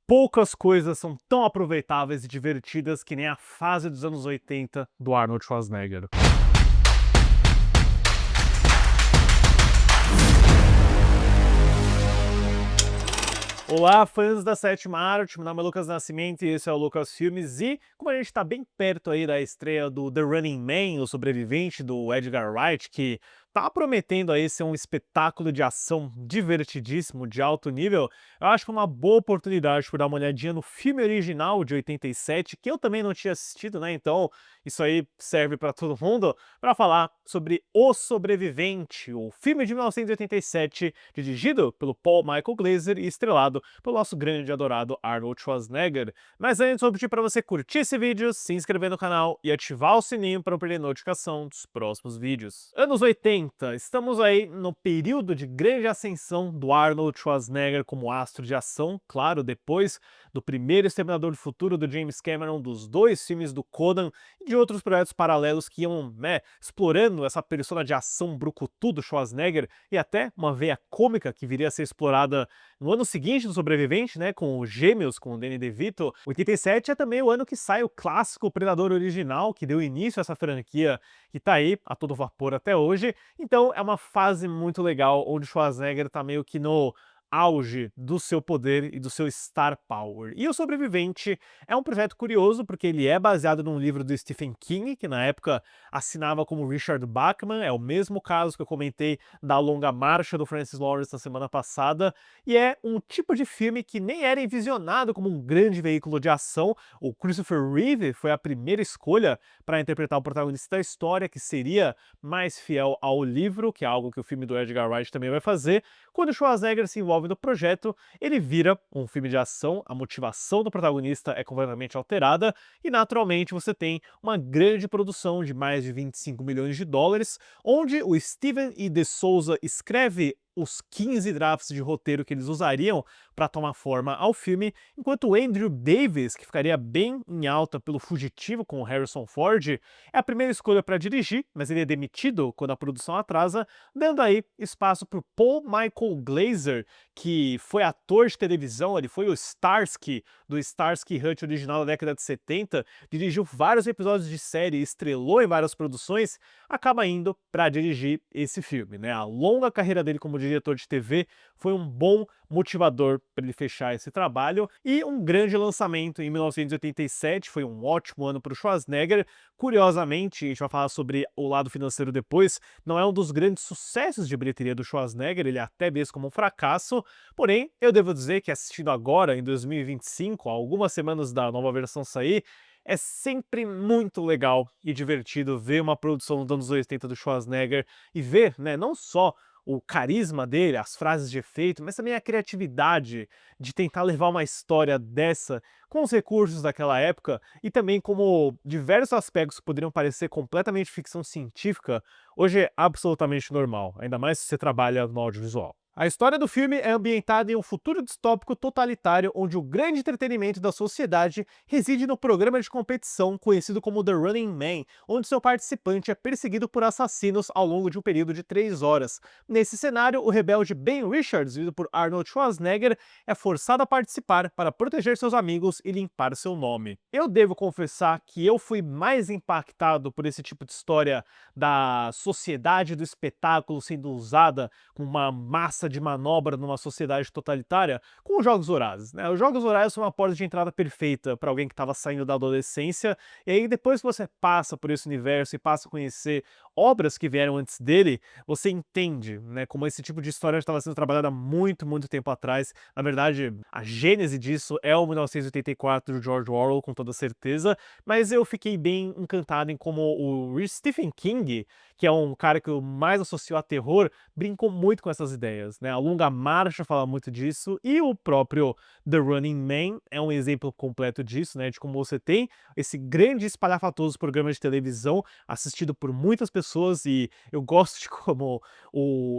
Poucas coisas são tão aproveitáveis e divertidas que nem a fase dos anos 80 do Arnold Schwarzenegger. Olá, fãs da sétima arte, meu nome é Lucas Nascimento e esse é o Lucas Filmes. E como a gente está bem perto aí da estreia do The Running Man, o sobrevivente do Edgar Wright, que tá prometendo aí ser um espetáculo de ação divertidíssimo, de alto nível, eu acho que é uma boa oportunidade para dar uma olhadinha no filme original de 87, que eu também não tinha assistido, né? Então isso aí serve para todo mundo, para falar sobre O Sobrevivente, o filme de 1987, dirigido pelo Paul Michael Glaser e estrelado pelo nosso grande e adorado Arnold Schwarzenegger. Mas antes, vou pedir para você curtir esse vídeo, se inscrever no canal e ativar o sininho para não perder notificação dos próximos vídeos. Anos 80, estamos aí no período de grande ascensão do Arnold Schwarzenegger como astro de ação, claro, depois do primeiro Exterminador do Futuro do James Cameron, dos dois filmes do Conan e de outros projetos paralelos que iam, explorando essa persona de ação brucutu do Schwarzenegger e até uma veia cômica que viria a ser explorada no ano seguinte do Sobrevivente, né, com os Gêmeos, com o Danny DeVito. 87 é também o ano que sai o clássico Predador original, que deu início a essa franquia que tá aí a todo vapor até hoje. Então é uma fase muito legal, onde o Schwarzenegger tá meio que no auge do seu poder e do seu star power. E O Sobrevivente é um projeto curioso porque ele é baseado num livro do Stephen King, que na época assinava como Richard Bachman, é o mesmo caso que eu comentei da Longa Marcha do Francis Lawrence na semana passada, e é um tipo de filme que nem era envisionado como um grande veículo de ação. O Christopher Reeve foi a primeira escolha para interpretar o protagonista da história, que seria mais fiel ao livro, que é algo que o filme do Edgar Wright também vai fazer. Quando Schwarzenegger se envolve no projeto, ele vira um filme de ação, a motivação do protagonista é completamente alterada e, naturalmente, você tem uma grande produção de mais de 25 milhões de dólares, onde o Steven E. de Souza escreve os 15 drafts de roteiro que eles usariam para tomar forma ao filme, enquanto o Andrew Davis, que ficaria bem em alta pelo Fugitivo com o Harrison Ford, é a primeira escolha para dirigir, mas ele é demitido quando a produção atrasa, dando aí espaço para o Paul Michael Glaser, que foi ator de televisão, ele foi o Starsky do Starsky Hutch original da década de 70, dirigiu vários episódios de série, estrelou em várias produções, acaba indo para dirigir esse filme, né? A longa carreira dele como diretor de TV foi um bom motivador para ele fechar esse trabalho, e um grande lançamento em 1987, foi um ótimo ano para o Schwarzenegger. Curiosamente, a gente vai falar sobre o lado financeiro depois, não é um dos grandes sucessos de bilheteria do Schwarzenegger, ele é até mesmo como um fracasso, porém, eu devo dizer que assistindo agora, em 2025, algumas semanas da nova versão sair, é sempre muito legal e divertido ver uma produção dos anos 80 do Schwarzenegger e ver, né, não só o carisma dele, as frases de efeito, mas também a criatividade de tentar levar uma história dessa com os recursos daquela época e também como diversos aspectos que poderiam parecer completamente ficção científica, hoje é absolutamente normal, ainda mais se você trabalha no audiovisual. A história do filme é ambientada em um futuro distópico totalitário onde o grande entretenimento da sociedade reside no programa de competição conhecido como The Running Man, onde seu participante é perseguido por assassinos ao longo de um período de 3 horas. Nesse cenário, o rebelde Ben Richards, vivido por Arnold Schwarzenegger, é forçado a participar para proteger seus amigos e limpar seu nome. Eu devo confessar que eu fui mais impactado por esse tipo de história da sociedade do espetáculo sendo usada como uma massa de manobra numa sociedade totalitária com os Jogos Vorazes, né? Os Jogos Vorazes são uma porta de entrada perfeita para alguém que estava saindo da adolescência, e aí depois que você passa por esse universo e passa a conhecer obras que vieram antes dele, você entende, né, como esse tipo de história estava sendo trabalhada há muito, muito tempo atrás. Na verdade, a gênese disso é o 1984 do George Orwell, com toda certeza, mas eu fiquei bem encantado em como o Stephen King, que é um cara que eu mais associo a terror, brincou muito com essas ideias, né? A Longa Marcha fala muito disso, e o próprio The Running Man é um exemplo completo disso, né? De como você tem esse grande espalhafatoso programa de televisão assistido por muitas pessoas, e eu gosto de como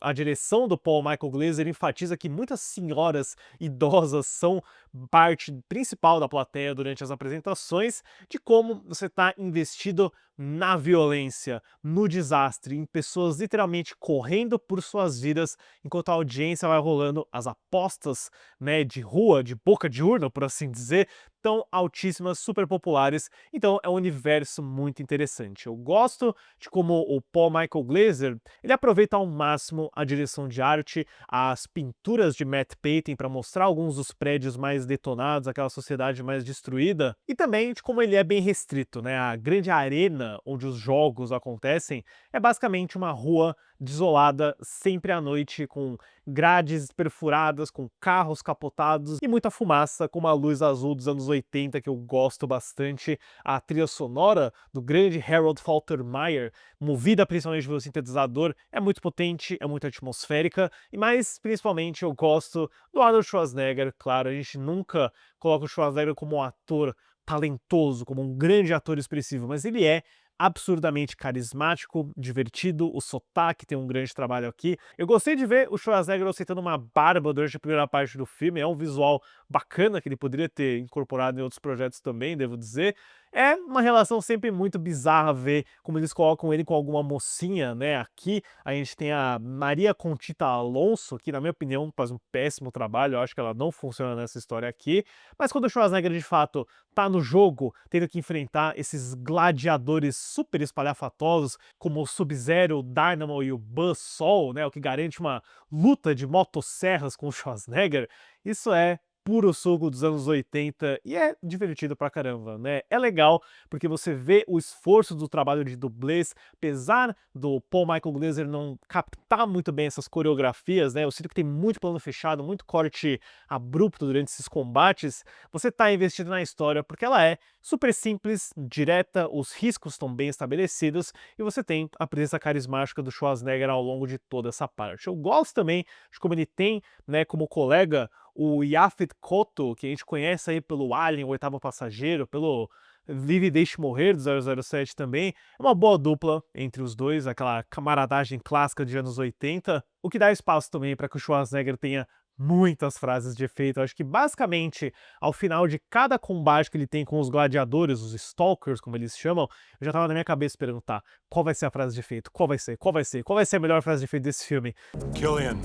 a direção do Paul Michael Glaser enfatiza que muitas senhoras idosas são parte principal da plateia durante as apresentações, de como você está investido na violência, no desastre, em pessoas literalmente correndo por suas vidas, enquanto a audiência vai rolando, as apostas, né, de rua, de boca de urna, por assim dizer, tão altíssimas, super populares. Então é um universo muito interessante. Eu gosto de como o Paul Michael Glaser, ele aproveita ao máximo a direção de arte, as pinturas de Matt Payton para mostrar alguns dos prédios mais detonados, aquela sociedade mais destruída, e também de como ele é bem restrito, né? A grande arena onde os jogos acontecem é basicamente uma rua desolada sempre à noite, com grades perfuradas, com carros capotados e muita fumaça, com uma luz azul dos anos 80 que eu gosto bastante. A trilha sonora do grande Harold Faltermeyer, movida principalmente pelo sintetizador, é muito potente, é muito atmosférica, e mais principalmente eu gosto do Arnold Schwarzenegger. Claro, a gente nunca coloca o Schwarzenegger como um ator talentoso, como um grande ator expressivo, mas ele é absurdamente carismático, divertido, o sotaque tem um grande trabalho aqui. Eu gostei de ver o Schwarzenegger ostentando uma barba durante a primeira parte do filme, é um visual bacana que ele poderia ter incorporado em outros projetos também, devo dizer. É uma relação sempre muito bizarra ver como eles colocam ele com alguma mocinha, né? Aqui a gente tem a Maria Conchita Alonso, que na minha opinião faz um péssimo trabalho, eu acho que ela não funciona nessa história aqui, mas quando o Schwarzenegger de fato tá no jogo, tendo que enfrentar esses gladiadores super espalhafatosos, como o Sub-Zero, o Dynamo e o Buzzsaw, né, o que garante uma luta de motosserras com o Schwarzenegger, isso é puro suco dos anos 80 e é divertido pra caramba, né? É legal porque você vê o esforço do trabalho de dublês, apesar do Paul Michael Glaser não captar muito bem essas coreografias, né? Eu sinto que tem muito plano fechado, muito corte abrupto durante esses combates. Você tá investido na história porque ela é super simples, direta, os riscos estão bem estabelecidos e você tem a presença carismática do Schwarzenegger ao longo de toda essa parte. Eu gosto também de como ele tem, né, como colega o Yaphet Kotto, que a gente conhece aí pelo Alien, o Oitavo Passageiro, pelo Vive e Deixe Morrer do 007 também. É uma boa dupla entre os dois, aquela camaradagem clássica de anos 80, o que dá espaço também para que o Schwarzenegger tenha muitas frases de efeito. Eu acho que basicamente ao final de cada combate que ele tem com os gladiadores, os stalkers, como eles chamam, eu já tava na minha cabeça esperando, tá, qual vai ser a frase de efeito? Qual vai ser? Qual vai ser? Qual vai ser a melhor frase de efeito desse filme? Killian,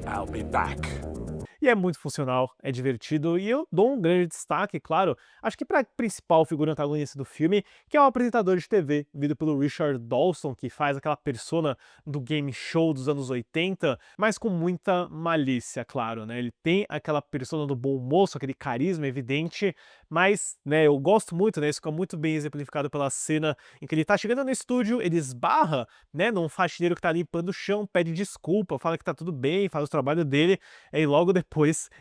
I'll be back. E é muito funcional, é divertido, e eu dou um grande destaque, claro, acho que para a principal figura antagonista do filme, que é o apresentador de TV, vivido pelo Richard Dawson, que faz aquela persona do game show dos anos 80, mas com muita malícia, claro, né? Ele tem aquela persona do bom moço, aquele carisma evidente, mas, né, eu gosto muito, né? Isso fica muito bem exemplificado pela cena em que ele tá chegando no estúdio, ele esbarra, né, num faxineiro que tá limpando o chão, pede desculpa, fala que tá tudo bem, faz o trabalho dele, e logo depois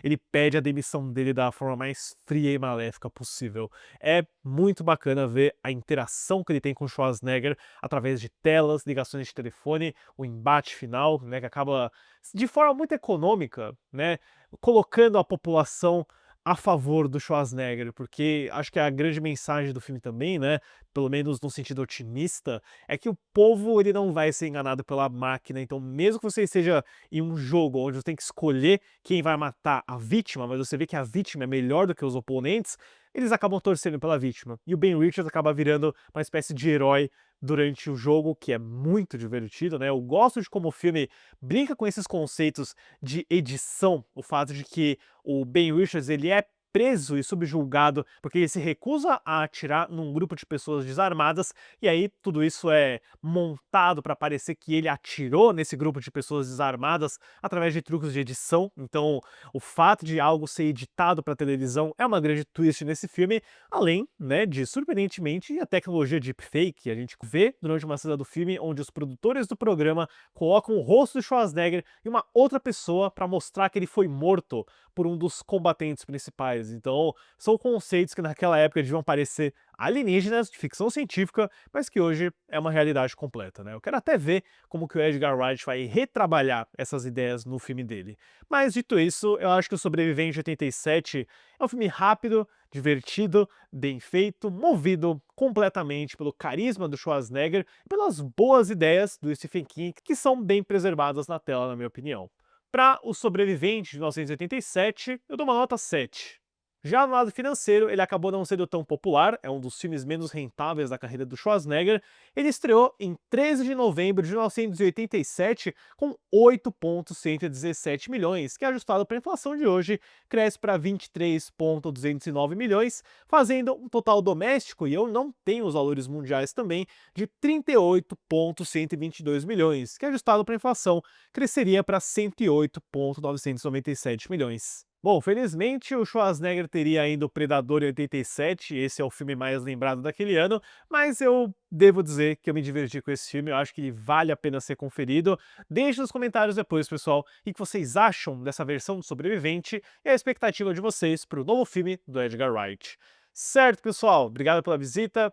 ele pede a demissão dele da forma mais fria e maléfica possível. É muito bacana ver a interação que ele tem com o Schwarzenegger através de telas, ligações de telefone, o embate final, né, que acaba de forma muito econômica, né, colocando a população a favor do Schwarzenegger, porque acho que a grande mensagem do filme também, né, pelo menos no sentido otimista, é que o povo ele não vai ser enganado pela máquina. Então mesmo que você esteja em um jogo onde você tem que escolher quem vai matar a vítima, mas você vê que a vítima é melhor do que os oponentes, eles acabam torcendo pela vítima. E o Ben Richards acaba virando uma espécie de herói durante o jogo, que é muito divertido, né? Eu gosto de como o filme brinca com esses conceitos de edição, o fato de que o Ben Richards ele é preso e subjulgado porque ele se recusa a atirar num grupo de pessoas desarmadas, e aí tudo isso é montado para parecer que ele atirou nesse grupo de pessoas desarmadas através de truques de edição. Então o fato de algo ser editado para televisão é uma grande twist nesse filme, além, né, de surpreendentemente a tecnologia deepfake. A gente vê durante uma cena do filme onde os produtores do programa colocam o rosto de Schwarzenegger e uma outra pessoa para mostrar que ele foi morto por um dos combatentes principais. Então, são conceitos que naquela época deviam parecer alienígenas de ficção científica, mas que hoje é uma realidade completa, né? Eu quero até ver como que o Edgar Wright vai retrabalhar essas ideias no filme dele. Mas dito isso, eu acho que o Sobrevivente de 87 é um filme rápido, divertido, bem feito, movido completamente pelo carisma do Schwarzenegger e pelas boas ideias do Stephen King, que são bem preservadas na tela, na minha opinião. Para O Sobrevivente de 1987, eu dou uma nota 7. Já no lado financeiro, ele acabou não sendo tão popular, é um dos filmes menos rentáveis da carreira do Schwarzenegger. Ele estreou em 13 de novembro de 1987 com 8,117 milhões, que ajustado para a inflação de hoje, cresce para 23,209 milhões, fazendo um total doméstico, e eu não tenho os valores mundiais também, de 38,122 milhões, que ajustado para a inflação cresceria para 108,997 milhões. Bom, felizmente o Schwarzenegger teria ainda o Predador em 87, esse é o filme mais lembrado daquele ano, mas eu devo dizer que eu me diverti com esse filme, eu acho que vale a pena ser conferido. Deixe nos comentários depois, pessoal, o que vocês acham dessa versão do Sobrevivente e a expectativa de vocês para o novo filme do Edgar Wright. Certo, pessoal? Obrigado pela visita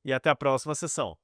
e até a próxima sessão.